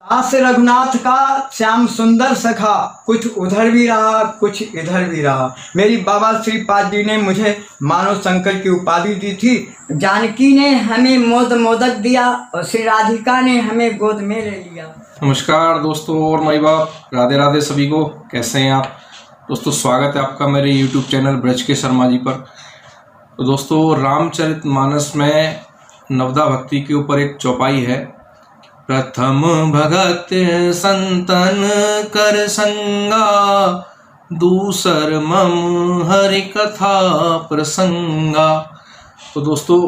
दास रघुनाथ का श्याम सुंदर सखा, कुछ उधर भी रहा कुछ इधर भी रहा। मेरी बाबा श्रीपाद जी ने मुझे मानव शंकर की उपाधि दी थी। जानकी ने हमें मोदक दिया और श्री राधिका ने हमें गोद में ले लिया। नमस्कार दोस्तों और माई बाप, राधे राधे सभी को। कैसे हैं आप दोस्तों? स्वागत है आपका मेरे YouTube चैनल ब्रज के शर्मा जी पर। तो दोस्तों, रामचरितमानस में नवदा भक्ति के ऊपर एक चौपाई है। प्रथम भगत संतन कर संगा, दूसर मम हरि कथा प्रसंगा। तो दोस्तों,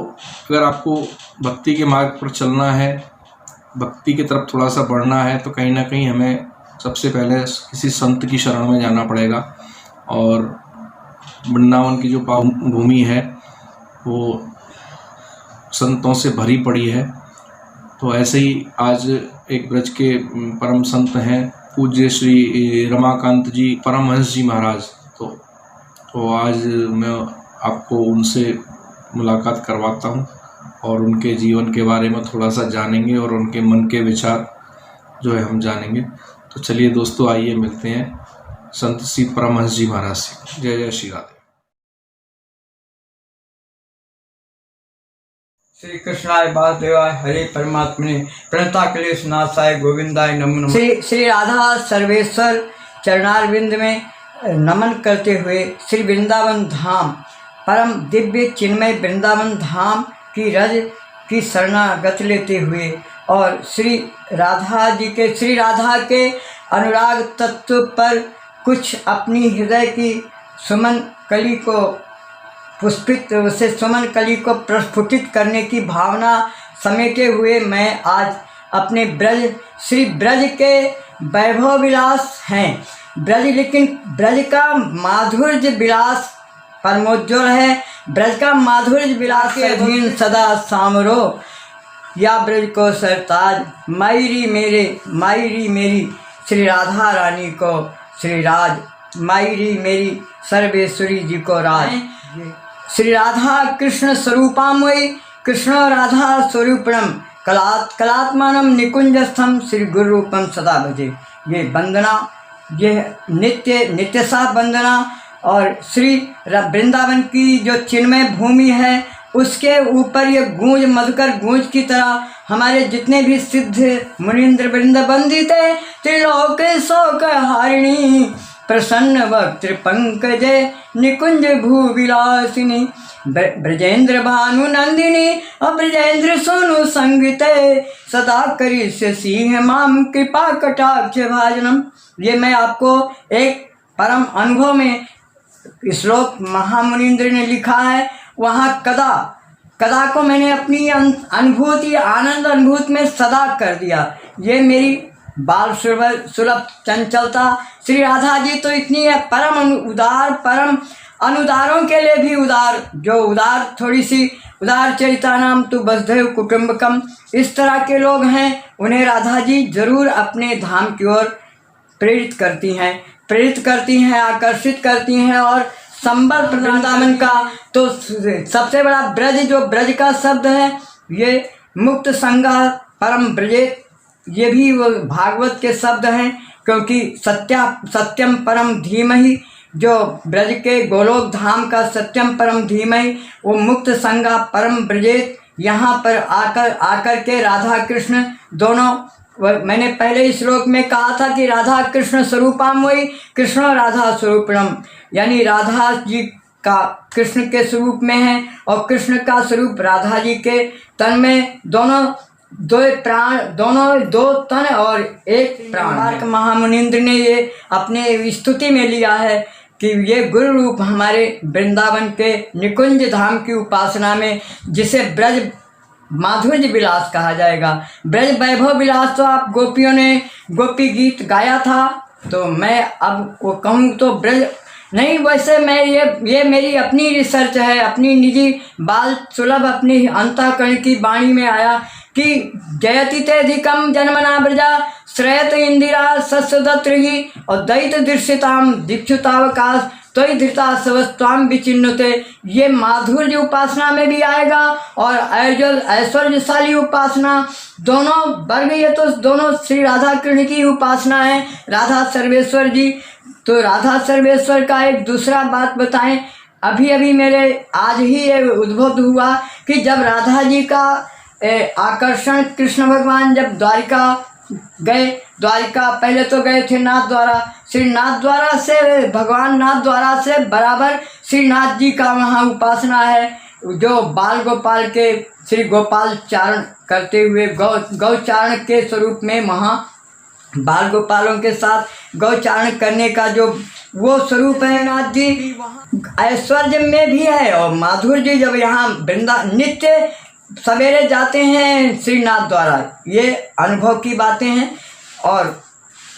अगर आपको भक्ति के मार्ग पर चलना है, भक्ति की तरफ थोड़ा सा बढ़ना है, तो कहीं ना कहीं हमें सबसे पहले किसी संत की शरण में जाना पड़ेगा। और वृंदावन की जो पावन भूमि है वो संतों से भरी पड़ी है। तो ऐसे ही आज एक ब्रज के परम संत हैं पूज्य श्री रमाकांत जी परमहंस जी महाराज। तो आज मैं आपको उनसे मुलाकात करवाता हूँ और उनके जीवन के बारे में थोड़ा सा जानेंगे और उनके मन के विचार जो है हम जानेंगे। तो चलिए दोस्तों, आइए मिलते हैं संत श्री परमहंस जी महाराज से। जय जय श्री राधे। श्री कृष्णाय वासुदेवाय हरे परमात्मने प्रणता क्लेश नाशाय गोविंदाय नमो नमः। श्री राधा सर्वेश्वर चरणारविंद में नमन करते हुए श्री वृंदावन धाम परम दिव्य चिन्मय वृंदावन धाम की रज की शरणागत लेते हुए और श्री राधा के अनुराग तत्व पर कुछ अपनी हृदय की सुमन कली को सुमन कली को प्रस्फुटित करने की भावना समेटे हुए मैं आज अपने श्री ब्रज के वैभव विलास हैं। लेकिन ब्रज का माधुर्य विलास परमोज्वल है। ब्रज का माधुर्य विलास के अधीन सदा सामरो या ब्रज को सरताज, मायरी मेरी श्री राधा रानी को श्री राज, मायरी मेरी सर्वेश्वरी जी को राज। श्री राधा कृष्ण स्वरूपामयी कृष्ण राधा स्वरूपणम कलात्मानम निकुंजस्थम श्री गुरु रूपम सदा भजे। ये वंदना, ये नित्य सा वंदना और श्री वृंदावन की जो चिन्मय भूमि है उसके ऊपर ये गूंज मधुकर गूंज की तरह हमारे जितने भी सिद्ध मुनीन्द्र वृंद वंदिते त्रिलोक शोक हारिणी प्रसन्न वक्त्र पंकजे निकुंज भूविलासिनी ब्रजेंद्र भानु नंदिनी और ब्रजेंद्र सोनु संगीते सदा करिष्य सिंह माम कृपा कटाक्ष भाजनम। ये मैं आपको एक परम अनुभव में श्लोक महामुनीन्द्र ने लिखा है। वहाँ कदा को मैंने अपनी अनुभूति आनंद अनुभूति में सदा कर दिया। ये मेरी बाल सुलभ चंचलता। श्री राधा जी तो इतनी है परम उदार, परम अनुदारों के लिए भी उदार, जो उदार थोड़ी सी उदार चरिता नाम तो वसुधैव कुटुंबकम, इस तरह के लोग हैं। उन्हें राधा जी जरूर अपने धाम की ओर प्रेरित करती हैं, आकर्षित करती हैं। और संबल वृंदावन का तो सबसे बड़ा ब्रज, जो ब्रज का शब्द है, ये मुक्त संगा परम ब्रजेत, ये भी वो भागवत के शब्द हैं। क्योंकि सत्यम परम धीमहि, जो ब्रज के गोलोक धाम का सत्यम परम धीमहि, वो मुक्त संगा परम ब्रजेत। यहाँ पर आकर के राधा कृष्ण दोनों, मैंने पहले इस श्लोक में कहा था कि राधा कृष्ण स्वरूपामयी कृष्ण राधा स्वरूपणम, यानी राधा जी का कृष्ण के स्वरूप में है और कृष्ण का स्वरूप राधा जी के तन में, दो प्राण, दो तन और एक प्राण। महामुनीन्द्र ने ये अपने स्तुति में लिया है कि ये गुरु रूप हमारे वृंदावन के निकुंज धाम की उपासना में, जिसे ब्रज माधुर्य विलास कहा जाएगा। ब्रज वैभव विलास तो आप गोपियों ने गोपी गीत गाया था, तो मैं अब वो कहूँ तो ब्रज नहीं, वैसे मैं ये मेरी अपनी रिसर्च है, अपनी निजी बाल सुलभ अपनी अंतःकरण की वाणी में आया कि जयति तेधिकम जन्मना ब्रजा श्रेयत इंदिरा सस्वदत्रि और दैत दृश्यताम दीक्षुतावकाश। तो ही धृता सवस्वाम विचिन्नुते, ये माधुर्य उपासना में भी आएगा और ऐश्वर्यशाली उपासना, दोनों वर्ग, ये तो दोनों श्री राधा कृष्ण की उपासना है, राधा सर्वेश्वर जी। तो राधा सर्वेश्वर का एक दूसरा बात बताएं, अभी अभी मेरे आज ही ये उद्भव हुआ कि जब राधा जी का आकर्षण कृष्ण भगवान जब द्वारिका गए, द्वारिका पहले तो गए थे नाथ द्वारा, श्री नाथ द्वारा से भगवान नाथ द्वारा से बराबर श्रीनाथ जी का वहाँ उपासना है, जो बाल गोपाल के श्री गोपाल चारण करते हुए गौचारण के स्वरूप में वहाँ बाल गोपालों के साथ गौचारण करने का जो वो स्वरूप है नाथ जी, ऐश्वर्य में भी है और माधुर्य। जब यहाँ वृंदा नित्य सवेरे जाते हैं श्रीनाथ द्वारा, ये अनुभव की बातें हैं। और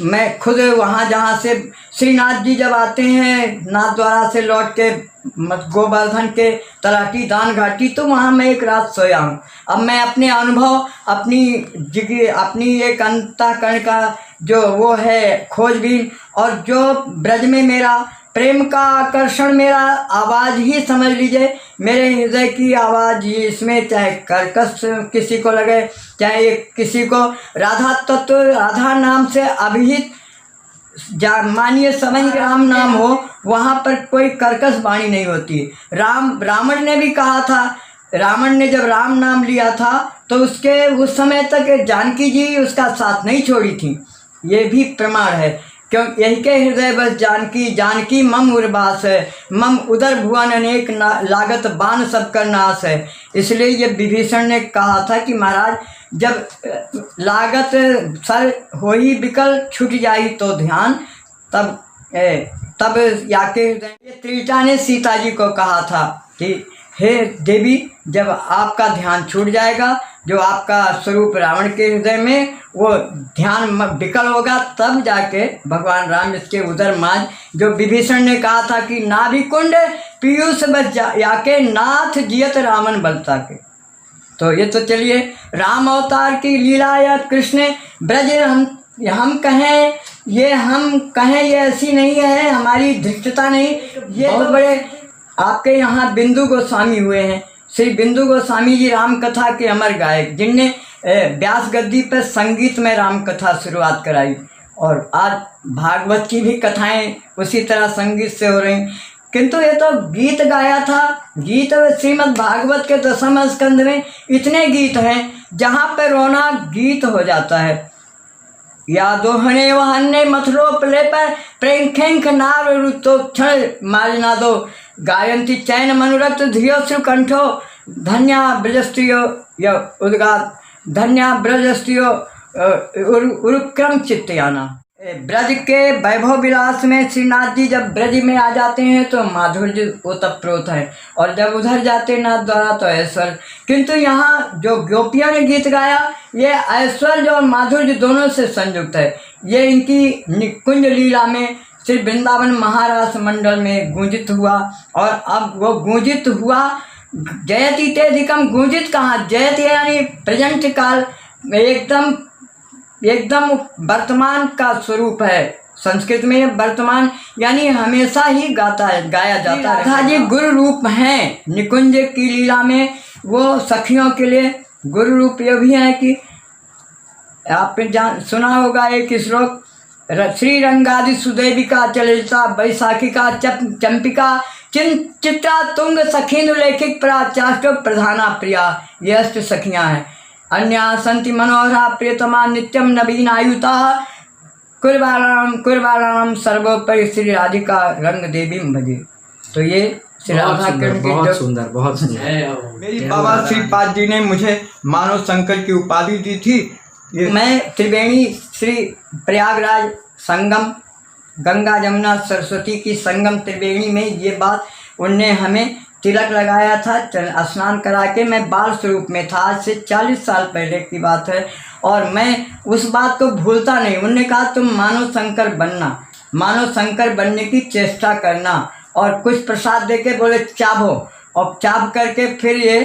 मैं खुद वहाँ जहाँ से श्रीनाथ जी जब आते हैं नाथ द्वारा से लौट के गोवर्धन के तलाटी दान घाटी, तो वहाँ मैं एक रात सोया हूँ। अब मैं अपने अनुभव, अपनी एक अंतःकरण का जो वो है खोजबीन, और जो ब्रज में मेरा प्रेम का आकर्षण, मेरा आवाज़ ही समझ लीजिए, मेरे हृदय की आवाज़, इसमें चाहे कर्कश किसी को लगे, चाहे किसी को राधा तत्व, राधा नाम से अभिहित मानिए समझ राम नाम हो, वहाँ पर कोई कर्कश वाणी नहीं होती। रावण ने भी कहा था, रावण ने जब राम नाम लिया था तो उसके उस समय तक जानकी जी उसका साथ नहीं छोड़ी थी, ये भी प्रमाण है। क्यों यही के हृदय बस जानकी मम उर्वास है, मम उदर भुवन अनेक लागत बान सब कर नाश है। इसलिए ये विभीषण ने कहा था कि महाराज जब लागत सर हो ही विकल छूट जाई तो ध्यान, तब याके हृदय। ये त्रिजटा ने सीता जी को कहा था कि हे देवी, जब आपका ध्यान छूट जाएगा, जो आपका स्वरूप रावण के हृदय में वो ध्यान विकल होगा, तब जाके भगवान राम इसके उदर माज, जो विभीषण ने कहा था कि नाभि कुंड पीयूष बच याके नाथ जियत रावण बलता के। तो ये तो चलिए राम अवतार की लीला या कृष्ण ब्रज, हम कहें ये ऐसी नहीं है, हमारी धृष्टता नहीं। ये बहुत बड़े आपके यहाँ बिंदु गोस्वामी हुए हैं, श्री बिंदु गोस्वामी जी राम कथा के अमर गायक, जिनने व्यास गद्दी पर संगीत में राम कथा शुरुआत कराई, और आज भागवत की भी कथाएं उसी तरह संगीत से हो रही। किंतु ये तो गीत गाया था, गीत श्रीमद् भागवत के 10वें स्कंद में इतने गीत हैं जहाँ पर रोना गीत हो जाता है। या दोहने वहन्ने मथुरो प्ले पर प्रेंखेंख नार ऋतो क्षण माजना दो, गायंती चैन मनुरक्त धियो श्रुकंठो, धन्या ब्रजस्त्रियो य उद्गात, धन्या ब्रजस्त्रियो उरुक्रम चित्तयाना। ब्रज के वैभव विलास में श्रीनाथ जी जब ब्रज में आ जाते हैं तो माधुर्य ओतप्रोत है, और जब उधर जाते नाथ द्वारा तो ऐश्वर्य। किंतु यहाँ जो गोपियों ने गीत गाया, ये ऐश्वर्य और माधुर्य दोनों से संयुक्त है। ये इनकी निकुंज लीला में श्री वृंदावन महारास मंडल में गूंजित हुआ, और अब वो गूंजित हुआ जयति तेधिकम। गूंजित कहाँ, जयति यानी प्रेजेंट काल, एकदम वर्तमान का स्वरूप है। संस्कृत में वर्तमान यानी हमेशा ही गाया जाता है। राधा जी गुरु रूप हैं निकुंज की लीला में, वो सखियों के लिए गुरु रूप। ये भी है कि आपने सुना होगा एक श्लोक, श्री रंगादि सुदेविका चलिता वैशाखिका चंपिका चित्रा तुंग सखीनु लेखिक प्राचाष्टो प्रधाना प्रिया, ये अष्ट सखियाँ हैं। अन्या संति मनोहरा प्रियतमा नित्यम नवीनायुता, कुर्बाणाम सर्वोपरि श्री राधिका रंग देवी भजे। तो ये श्री राधा कृष्ण की बहुत सुंदर मेरी बाबा श्रीपाद जी ने मुझे मानव शंकर की उपाधि दी थी। मैं त्रिवेणी श्री प्रयागराज संगम, गंगा जमुना सरस्वती की संगम त्रिवेणी में, ये बात उनने हमें तिलक लगाया था, स्नान करा के मैं बाल स्वरूप में था। आज से 40 साल पहले की बात है, और मैं उस बात को भूलता नहीं। उन्होंने कहा तुम मानव शंकर बनना, मानव शंकर बनने की चेष्टा करना, और कुछ प्रसाद देके बोले चाबो, और चाब करके फिर ये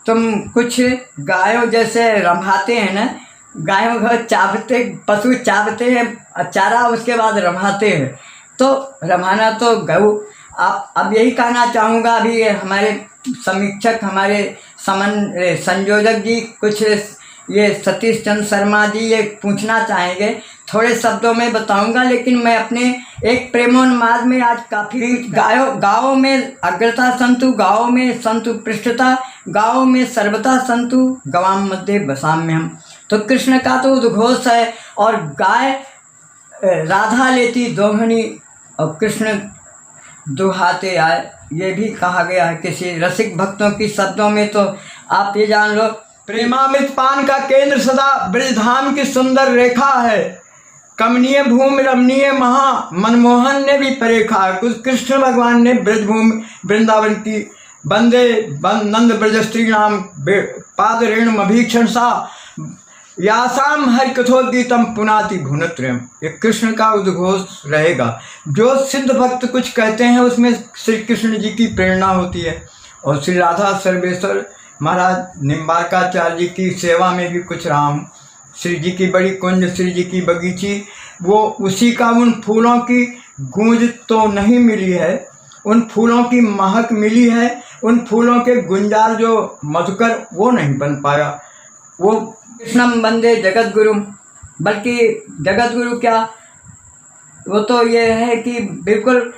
तुम कुछ गायों जैसे रंभाते हैं ना, गायों को चाबते, पशु चाबते हैं चारा, उसके बाद रंभाते हैं। तो रंभाना तो गऊ, आप अब यही कहना चाहूँगा, अभी हमारे समीक्षक, हमारे संयोजक जी कुछ ये सतीश चंद्र शर्मा जी ये पूछना चाहेंगे, थोड़े शब्दों में बताऊंगा। लेकिन मैं अपने एक प्रेमोन्माद में आज काफ़ी गाँव में अग्रता संतु, गाँव में संतु पृष्ठता, गाँव में सर्वता संतु, गवाम मध्य बसाम में हम। तो कृष्ण का तो उद्घोष है, और गाय राधा लेती दोहनी और कृष्ण दुहाते आए, ये भी कहा गया है किसी रसिक भक्तों की शब्दों में। तो आप ये जान लो, प्रेमामृत पान का केंद्र सदा ब्रजधाम की सुंदर रेखा है, कमनीय भूमि रमणीय महा मनमोहन ने भी परेखा है। कुछ कृष्ण भगवान ने ब्रजभूमि वृंदावन की बंदे नंद ब्रज स्त्री नाम पाद रेणु अभीक्षण सा यासाम हरि कथोद्गीतम पुनाति भुनत्रयम, ये कृष्ण का उद्घोष रहेगा। जो सिद्ध भक्त कुछ कहते हैं उसमें श्री कृष्ण जी की प्रेरणा होती है, और श्री राधा सर्वेश्वर महाराज निम्बारकाचार्य जी की सेवा में भी कुछ रहा हूँ। श्री जी की बड़ी कुंज, श्री जी की बगीची, वो उसी का उन फूलों की गूंज तो नहीं मिली है, उन फूलों की महक मिली है, उन फूलों के गुंजार जो मधुकर वो नहीं बन पाया। वो कृष्णम वंदे जगत गुरु, बल्कि जगत गुरु क्या, वो तो ये है कि बिल्कुल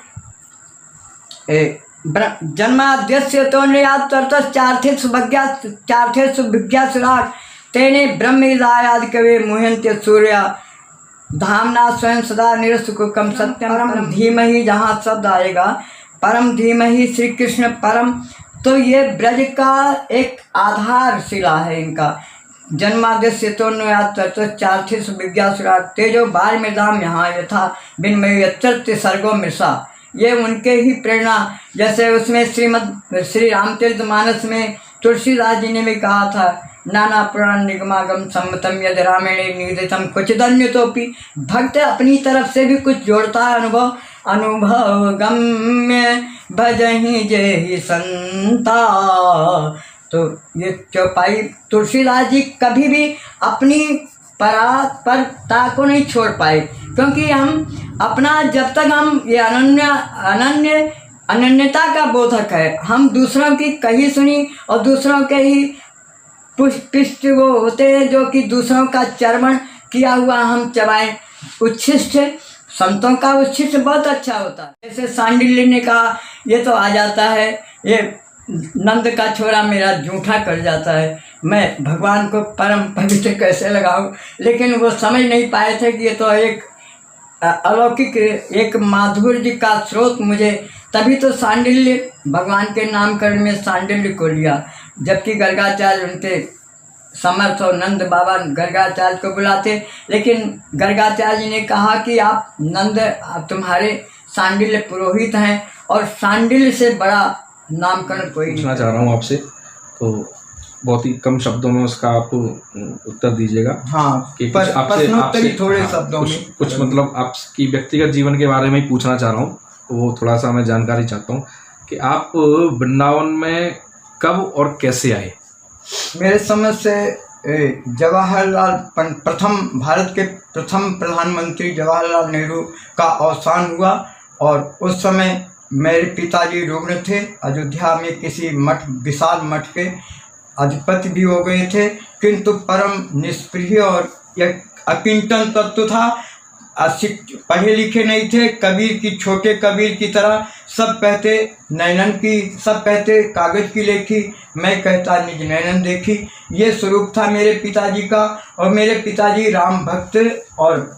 जन्माद्यस्य तो नियात चार्थेषु विज्ञासुराट तेने ब्रह्मदायाद कवे मुह्यन्ते सूर्या धामना स्वयं सदा निरसुकम सत्यम परम धीमहि, जहाँ शब्द आएगा परम धीमहि श्री कृष्ण परम, तो ये ब्रज का एक आधारशिला है इनका। जन्माद्यस्य तो चार्थेषु विज्ञासुराट तेजो बार में दाम यहाँ यथा बिन्मय यत्र सर्गो मृषा, ये उनके ही प्रेरणा। जैसे उसमें श्री रामचरितमानस में तुलसीदास जी ने भी कहा था, नाना पुराण निगमागम सम्मतम यद रामेणे निगदितम क्वचिदन्य तोपि, भक्त अपनी तरफ से भी कुछ जोड़ता है, अनुभव गम्य भजहि जेहि संता। तो ये चौपाई तुलसीदास जी कभी भी अपनी परता को नहीं छोड़ पाए, क्योंकि हम अपना जब तक हम ये अनन्यता का बोधक है, हम दूसरों की कही सुनी और दूसरों के ही पुष्ट वो होते हैं जो कि दूसरों का चर्वण किया हुआ हम चबाएं। उच्छिष्ट संतों का उच्छिष्ट बहुत अच्छा होता है। जैसे सांडिल्य ने कहा, ये तो आ जाता है, ये नंद का छोरा मेरा जूठा कर जाता है, मैं भगवान को परम पवित्र कैसे लगाऊं। लेकिन वो समझ नहीं पाए थे कि ये तो एक अलौकिक, एक माधुर्य का स्रोत मुझे, तभी तो सांडिल्य भगवान के नामकरण में सांडिल्य को लिया। जबकि गर्गाचार्य उनके समर्थ और नंद बाबा गर्गाचार्य को बुलाते, लेकिन गर्गाचार्य जी ने कहा कि आप नंद, तुम्हारे सांडिल्य पुरोहित हैं और सांडिल्य से बड़ा नामकरण कोई पूछना चाह रहा हूँ आपसे, तो बहुत ही कम शब्दों में उसका आप उत्तर दीजिएगा। हाँ, कि कुछ आपसे थोड़े शब्दों में कुछ मतलब आपकी व्यक्तिगत जीवन के बारे में ही पूछना चाह रहा हूँ, तो वो थोड़ा सा मैं जानकारी चाहता हूँ कि आप वृंदावन में कब और कैसे आए। मेरे समझ से जवाहरलाल प्रथम, भारत के प्रथम प्रधानमंत्री जवाहरलाल नेहरू का अवसान हुआ, और उस समय मेरे पिताजी रुग्ण थे, अयोध्या में किसी मठ, विशाल मठ के अधिपति भी हो गए थे, किंतु परम निष्प्रिय और एक अकिंचन तत्व था। पढ़े लिखे नहीं थे, कबीर की, छोटे कबीर की तरह। सब कहते नैनन की, सब कहते कागज की लेखी, मैं कहता निज नैनन देखी। ये स्वरूप था मेरे पिताजी का। और मेरे पिताजी राम भक्त और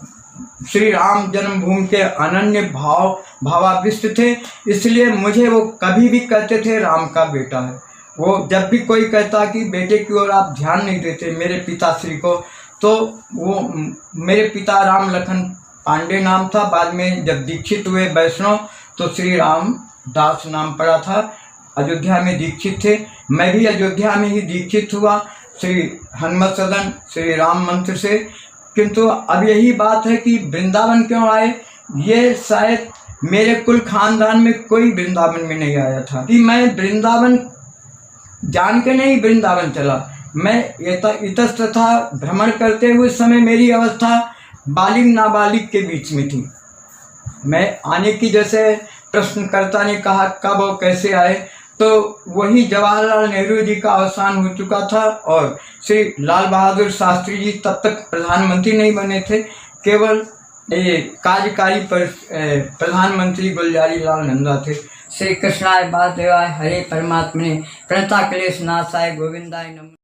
श्री राम जन्मभूमि के अनन्य भावाविष्ट थे, इसलिए मुझे वो कभी भी कहते थे राम का बेटा है। वो जब भी कोई कहता कि बेटे की ओर आप ध्यान नहीं देते मेरे पिताश्री को, तो वो मेरे पिता राम लखन पांडे नाम था। बाद में जब दीक्षित हुए वैष्णव तो श्री राम दास नाम पड़ा था। अयोध्या में दीक्षित थे, मैं भी अयोध्या में ही दीक्षित हुआ श्री हनुमत सदन श्री राम मंत्र से। किंतु अब यही बात है कि वृंदावन क्यों आए, ये शायद मेरे कुल खानदान में कोई वृंदावन में नहीं आया था कि मैं वृंदावन जान के नहीं वृंदावन चला। मैं इतस्ततः भ्रमण करते हुए समय मेरी अवस्था बालिग नाबालिग के बीच में थी। मैं आने की जैसे प्रश्नकर्ता ने कहा कब और कैसे आए, तो वही जवाहरलाल नेहरू जी का अवसान हो चुका था और श्री लाल बहादुर शास्त्री जी तब तक प्रधानमंत्री नहीं बने थे। केवल ये कार्यकारी प्रधानमंत्री गुलजारी लाल नंदा थे। श्री कृष्णाय वासुदेवाय हरे परमात्मने प्रणता क्लेश नाशाय गोविंदाय नमः।